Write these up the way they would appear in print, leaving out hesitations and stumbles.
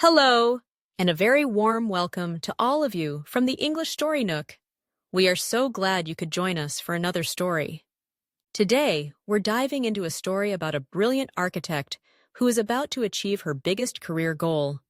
Hello, and a very warm welcome to all of you from the English Story Nook. We are so glad you could join us for another story. Today, we're diving into a story about a brilliant architect who is about to achieve her biggest career goal.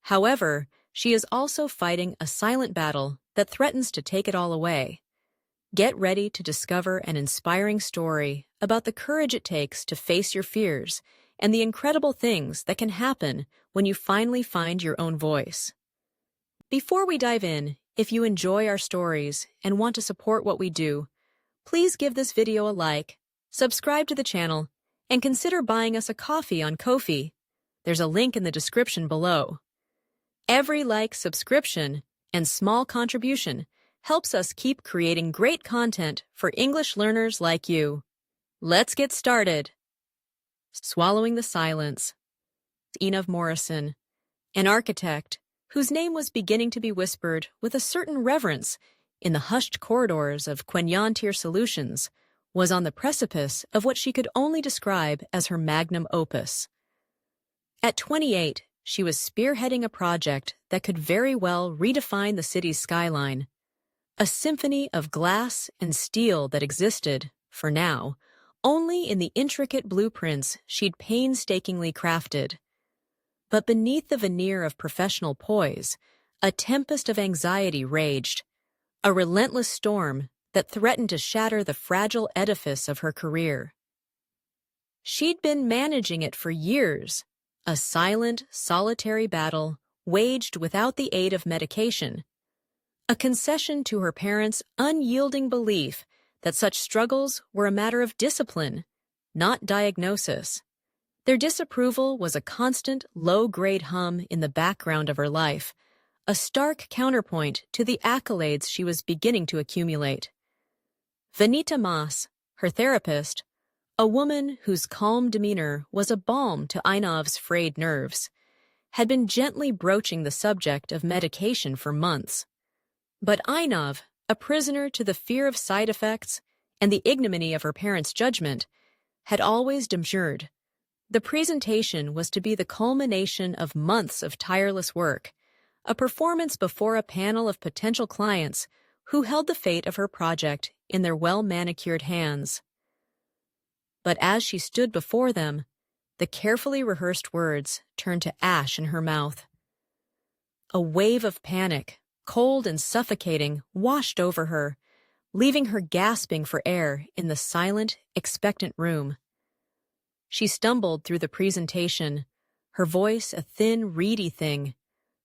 However, she is also fighting a silent battle that threatens to take it all away. Get ready to discover an inspiring story about the courage it takes to face your fears and the incredible things that can happen when you finally find your own voice. Before we dive in, if you enjoy our stories and want to support what we do, please give this video a like, subscribe to the channel, and consider buying us a coffee on Ko-fi. There's a link in the description below. Every like, subscription, and small contribution helps us keep creating great content for English learners like you. Let's get started. Swallowing the Silence. Enoch Morrison, an architect whose name was beginning to be whispered with a certain reverence in the hushed corridors of Quenyantier Solutions, was on the precipice of what she could only describe as her magnum opus. At 28, she was spearheading a project that could very well redefine the city's skyline, a symphony of glass and steel that existed, for now, only in the intricate blueprints she'd painstakingly crafted. But beneath the veneer of professional poise, a tempest of anxiety raged, a relentless storm that threatened to shatter the fragile edifice of her career. She'd been managing it for years, a silent, solitary battle waged without the aid of medication, a concession to her parents' unyielding belief that such struggles were a matter of discipline, not diagnosis. Their disapproval was a constant, low-grade hum in the background of her life, a stark counterpoint to the accolades she was beginning to accumulate. Vanita Mas, her therapist, a woman whose calm demeanor was a balm to Einav's frayed nerves, had been gently broaching the subject of medication for months. But Einav, a prisoner to the fear of side effects and the ignominy of her parents' judgment, had always demurred. The presentation was to be the culmination of months of tireless work, a performance before a panel of potential clients who held the fate of her project in their well-manicured hands. But as she stood before them, the carefully rehearsed words turned to ash in her mouth. A wave of panic, cold and suffocating, washed over her, leaving her gasping for air in the silent, expectant room. She stumbled through the presentation, her voice a thin, reedy thing,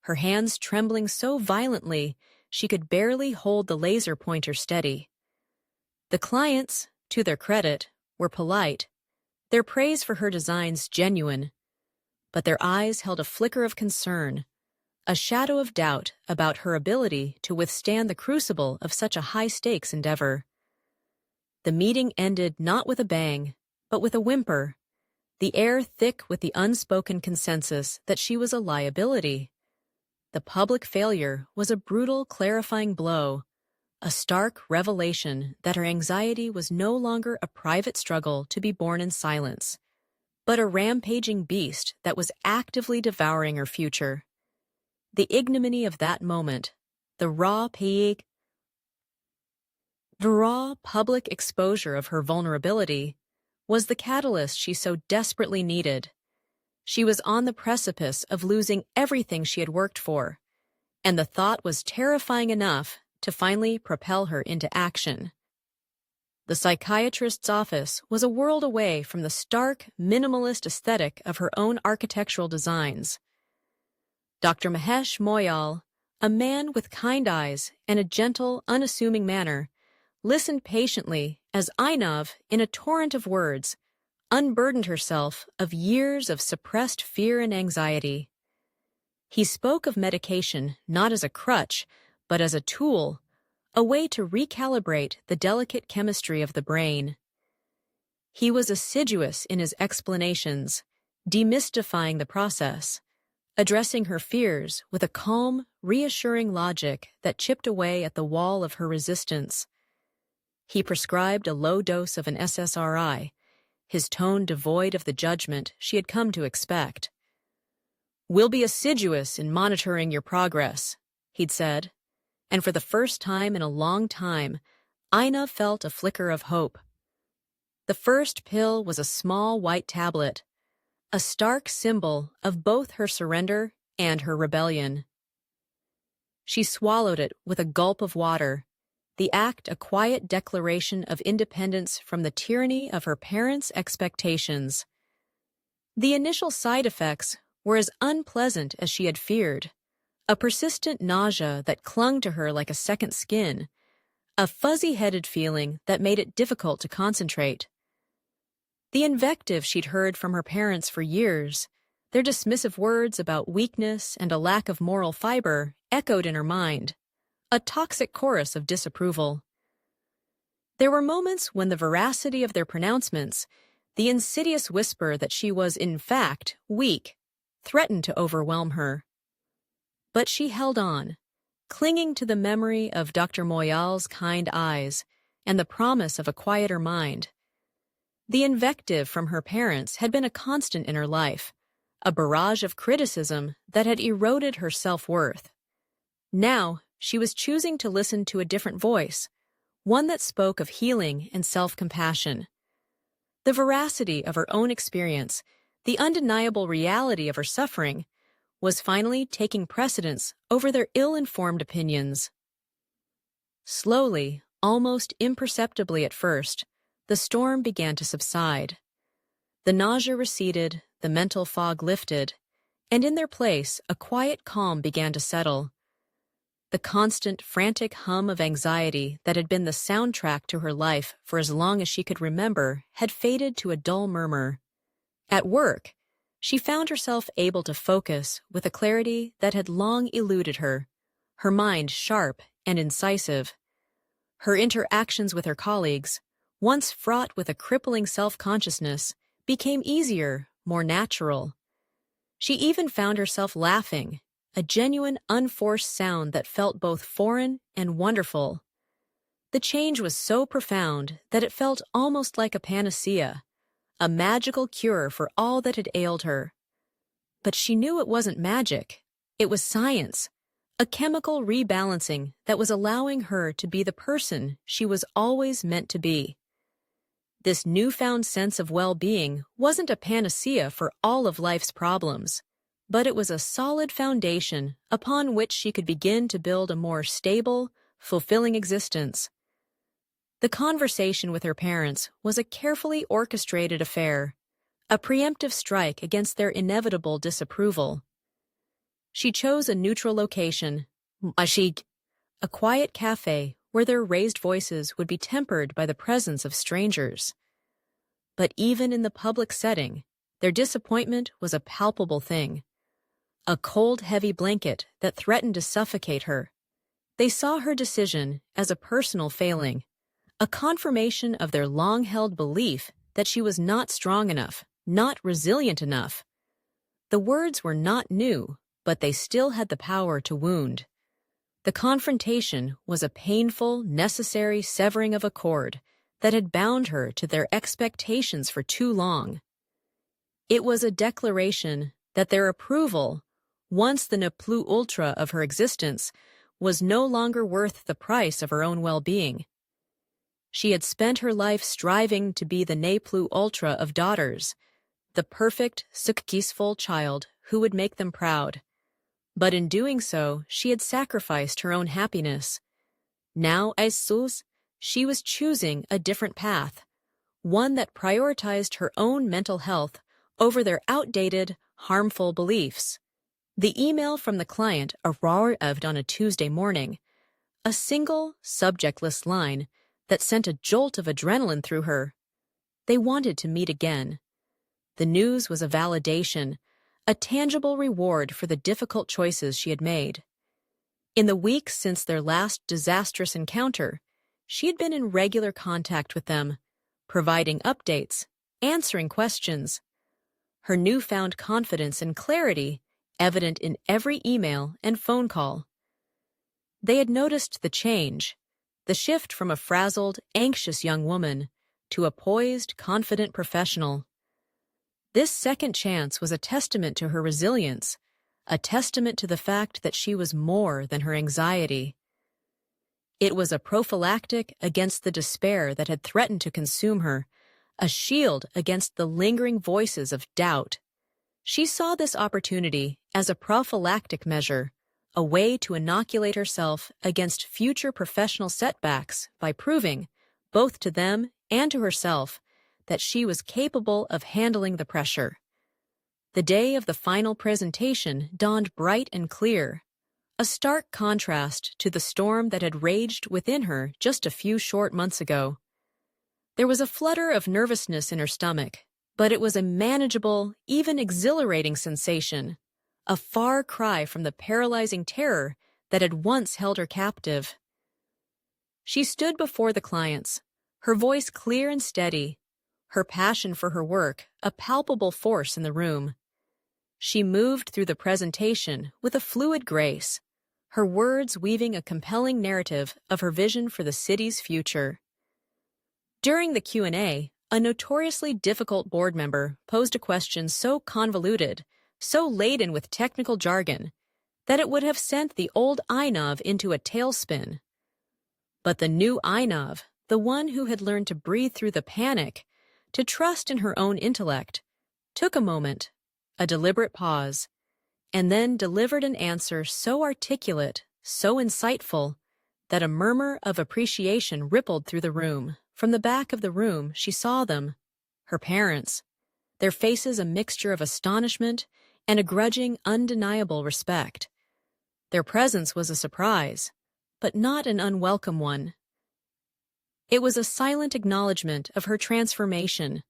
her hands trembling so violently she could barely hold the laser pointer steady. The clients, to their credit, were polite, their praise for her designs genuine, but their eyes held a flicker of concern, a shadow of doubt about her ability to withstand the crucible of such a high-stakes endeavor. The meeting ended not with a bang, but with a whimper, the air thick with the unspoken consensus that she was a liability. The public failure was a brutal, clarifying blow, a stark revelation that her anxiety was no longer a private struggle to be borne in silence, but a rampaging beast that was actively devouring her future. The ignominy of that moment, the raw public exposure of her vulnerability, was the catalyst she so desperately needed. She was on the precipice of losing everything she had worked for, and the thought was terrifying enough to finally propel her into action. The psychiatrist's office was a world away from the stark, minimalist aesthetic of her own architectural designs. Dr. Mahesh Moyal, a man with kind eyes and a gentle, unassuming manner, listened patiently as Einav, in a torrent of words, unburdened herself of years of suppressed fear and anxiety. He spoke of medication not as a crutch, but as a tool, a way to recalibrate the delicate chemistry of the brain. He was assiduous in his explanations, demystifying the process, addressing her fears with a calm, reassuring logic that chipped away at the wall of her resistance. He prescribed a low dose of an SSRI, his tone devoid of the judgment she had come to expect. "We'll be assiduous in monitoring your progress," he'd said, and for the first time in a long time, Ina felt a flicker of hope. The first pill was a small white tablet, a stark symbol of both her surrender and her rebellion. She swallowed it with a gulp of water, the act a quiet declaration of independence from the tyranny of her parents' expectations. The initial side effects were as unpleasant as she had feared, a persistent nausea that clung to her like a second skin, a fuzzy-headed feeling that made it difficult to concentrate. The invective she'd heard from her parents for years, their dismissive words about weakness and a lack of moral fiber, echoed in her mind, a toxic chorus of disapproval. There were moments when the veracity of their pronouncements, the insidious whisper that she was, in fact, weak, threatened to overwhelm her. But she held on, clinging to the memory of Dr. Moyal's kind eyes and the promise of a quieter mind. The invective from her parents had been a constant in her life, a barrage of criticism that had eroded her self-worth. Now, she was choosing to listen to a different voice, one that spoke of healing and self-compassion. The veracity of her own experience, the undeniable reality of her suffering, was finally taking precedence over their ill-informed opinions. Slowly, almost imperceptibly at first, the storm began to subside. The nausea receded, the mental fog lifted, and in their place a quiet calm began to settle. The constant, frantic hum of anxiety that had been the soundtrack to her life for as long as she could remember had faded to a dull murmur. At work, she found herself able to focus with a clarity that had long eluded her, her mind sharp and incisive. Her interactions with her colleagues, once fraught with a crippling self-consciousness, became easier, more natural. She even found herself laughing, a genuine, unforced sound that felt both foreign and wonderful. The change was so profound that it felt almost like a panacea, a magical cure for all that had ailed her. But she knew it wasn't magic. It was science, a chemical rebalancing that was allowing her to be the person she was always meant to be. This newfound sense of well-being wasn't a panacea for all of life's problems, but it was a solid foundation upon which she could begin to build a more stable, fulfilling existence. The conversation with her parents was a carefully orchestrated affair, a preemptive strike against their inevitable disapproval. She chose a neutral location, a quiet cafe where their raised voices would be tempered by the presence of strangers. But even in the public setting, their disappointment was a palpable thing, a cold, heavy blanket that threatened to suffocate her. They saw her decision as a personal failing, a confirmation of their long-held belief that she was not strong enough, not resilient enough. The words were not new, but they still had the power to wound. The confrontation was a painful, necessary severing of a cord that had bound her to their expectations for too long. It was a declaration that their approval, once the ne plus ultra of her existence, was no longer worth the price of her own well-being. She had spent her life striving to be the ne plus ultra of daughters, the perfect, successful child who would make them proud. But in doing so, she had sacrificed her own happiness. Now, as Sus, she was choosing a different path, one that prioritized her own mental health over their outdated, harmful beliefs. The email from the client arrived on a Tuesday morning, a single, subjectless line that sent a jolt of adrenaline through her. They wanted to meet again. The news was a validation, a tangible reward for the difficult choices she had made. In the weeks since their last disastrous encounter, she had been in regular contact with them, providing updates, answering questions. Her newfound confidence and clarity evident in every email and phone call. They had noticed the change, the shift from a frazzled, anxious young woman to a poised, confident professional. This second chance was a testament to her resilience, a testament to the fact that she was more than her anxiety. It was a prophylactic against the despair that had threatened to consume her, a shield against the lingering voices of doubt. She saw this opportunity as a prophylactic measure, a way to inoculate herself against future professional setbacks by proving, both to them and to herself, that she was capable of handling the pressure. The day of the final presentation dawned bright and clear, a stark contrast to the storm that had raged within her just a few short months ago. There was a flutter of nervousness in her stomach, but it was a manageable, even exhilarating sensation, a far cry from the paralyzing terror that had once held her captive. She stood before the clients, her voice clear and steady, her passion for her work a palpable force in the room. She moved through the presentation with a fluid grace, her words weaving a compelling narrative of her vision for the city's future. During the Q&A, a notoriously difficult board member posed a question so convoluted, so laden with technical jargon, that it would have sent the old Einav into a tailspin. But the new Einav, the one who had learned to breathe through the panic, to trust in her own intellect, took a moment, a deliberate pause, and then delivered an answer so articulate, so insightful, that a murmur of appreciation rippled through the room. From the back of the room, she saw them, her parents, their faces a mixture of astonishment and a grudging, undeniable respect. Their presence was a surprise, but not an unwelcome one. It was a silent acknowledgement of her transformation,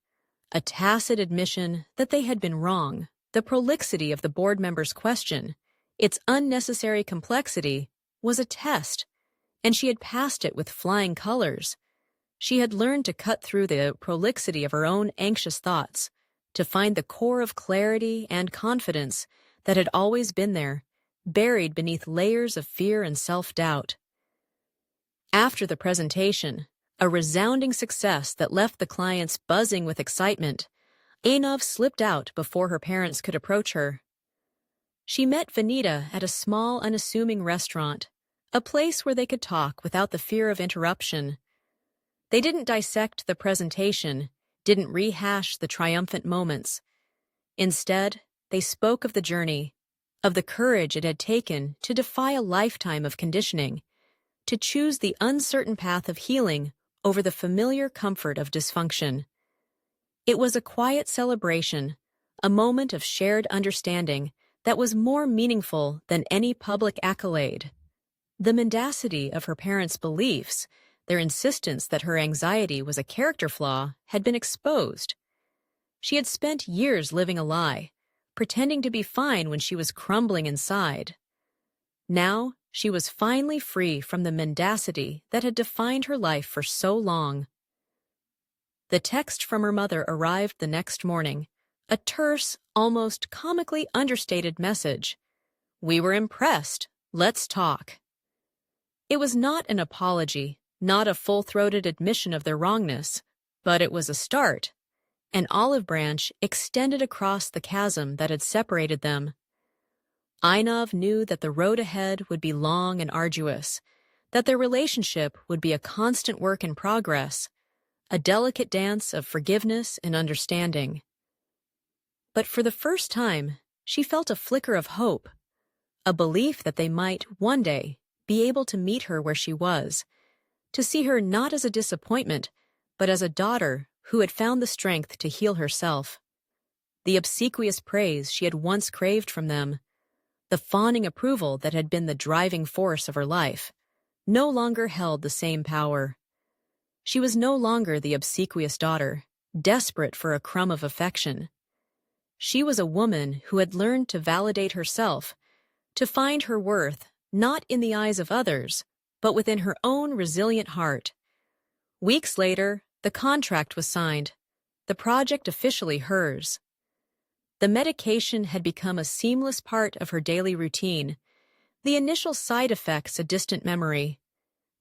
a tacit admission that they had been wrong. The prolixity of the board member's question, its unnecessary complexity, was a test, and she had passed it with flying colors. She had learned to cut through the prolixity of her own anxious thoughts, to find the core of clarity and confidence that had always been there, buried beneath layers of fear and self-doubt. After the presentation, a resounding success that left the clients buzzing with excitement, Einav slipped out before her parents could approach her. She met Vanita at a small, unassuming restaurant, a place where they could talk without the fear of interruption. They didn't dissect the presentation, didn't rehash the triumphant moments. Instead, they spoke of the journey, of the courage it had taken to defy a lifetime of conditioning, to choose the uncertain path of healing over the familiar comfort of dysfunction. It was a quiet celebration, a moment of shared understanding that was more meaningful than any public accolade. The mendacity of her parents' beliefs, their insistence that her anxiety was a character flaw, had been exposed. She had spent years living a lie, pretending to be fine when she was crumbling inside. Now, she was finally free from the mendacity that had defined her life for so long. The text from her mother arrived the next morning, a terse, almost comically understated message. "We were impressed. Let's talk." It was not an apology, not a full-throated admission of their wrongness, but it was a start, an olive branch extended across the chasm that had separated them. Einav knew that the road ahead would be long and arduous, that their relationship would be a constant work in progress, a delicate dance of forgiveness and understanding. But for the first time, she felt a flicker of hope, a belief that they might, one day, be able to meet her where she was, to see her not as a disappointment, but as a daughter who had found the strength to heal herself. The obsequious praise she had once craved from them, the fawning approval that had been the driving force of her life, no longer held the same power. She was no longer the obsequious daughter, desperate for a crumb of affection. She was a woman who had learned to validate herself, to find her worth not in the eyes of others, but within her own resilient heart. Weeks later, the contract was signed, the project officially hers. The medication had become a seamless part of her daily routine, the initial side effects a distant memory.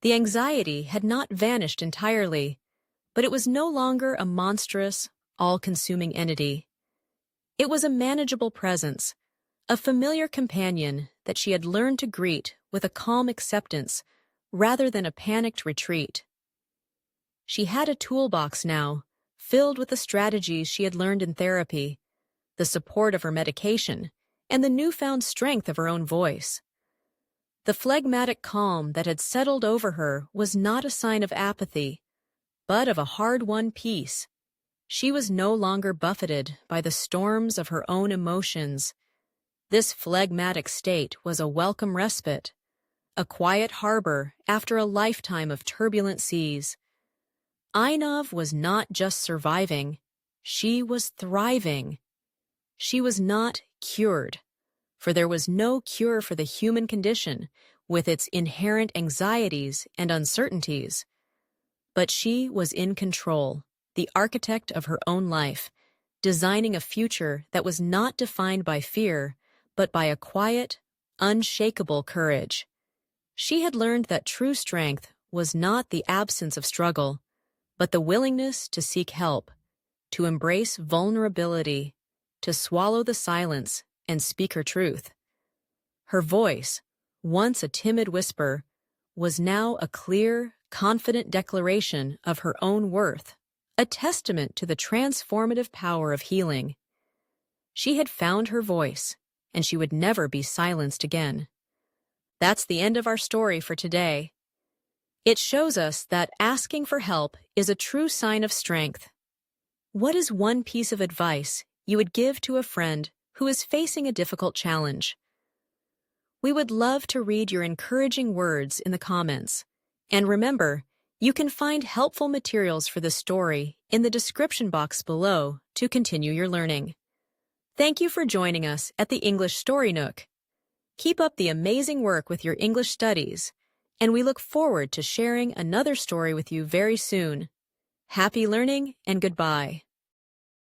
The anxiety had not vanished entirely, but it was no longer a monstrous, all-consuming entity. It was a manageable presence, a familiar companion that she had learned to greet with a calm acceptance rather than a panicked retreat. She had a toolbox now, filled with the strategies she had learned in therapy, the support of her medication, and the newfound strength of her own voice. The phlegmatic calm that had settled over her was not a sign of apathy, but of a hard-won peace. She was no longer buffeted by the storms of her own emotions. This phlegmatic state was a welcome respite, a quiet harbor after a lifetime of turbulent seas. Ainov was not just surviving, she was thriving. She was not cured, for there was no cure for the human condition with its inherent anxieties and uncertainties. But she was in control, the architect of her own life, designing a future that was not defined by fear, but by a quiet, unshakable courage. She had learned that true strength was not the absence of struggle, but the willingness to seek help, to embrace vulnerability, to swallow the silence and speak her truth. Her voice, once a timid whisper, was now a clear, confident declaration of her own worth, a testament to the transformative power of healing. She had found her voice, and she would never be silenced again. That's the end of our story for today. It shows us that asking for help is a true sign of strength. What is one piece of advice you would give to a friend who is facing a difficult challenge? We would love to read your encouraging words in the comments. And remember, you can find helpful materials for this story in the description box below to continue your learning. Thank you for joining us at the English Story Nook. Keep up the amazing work with your English studies, and we look forward to sharing another story with you very soon. Happy learning and goodbye.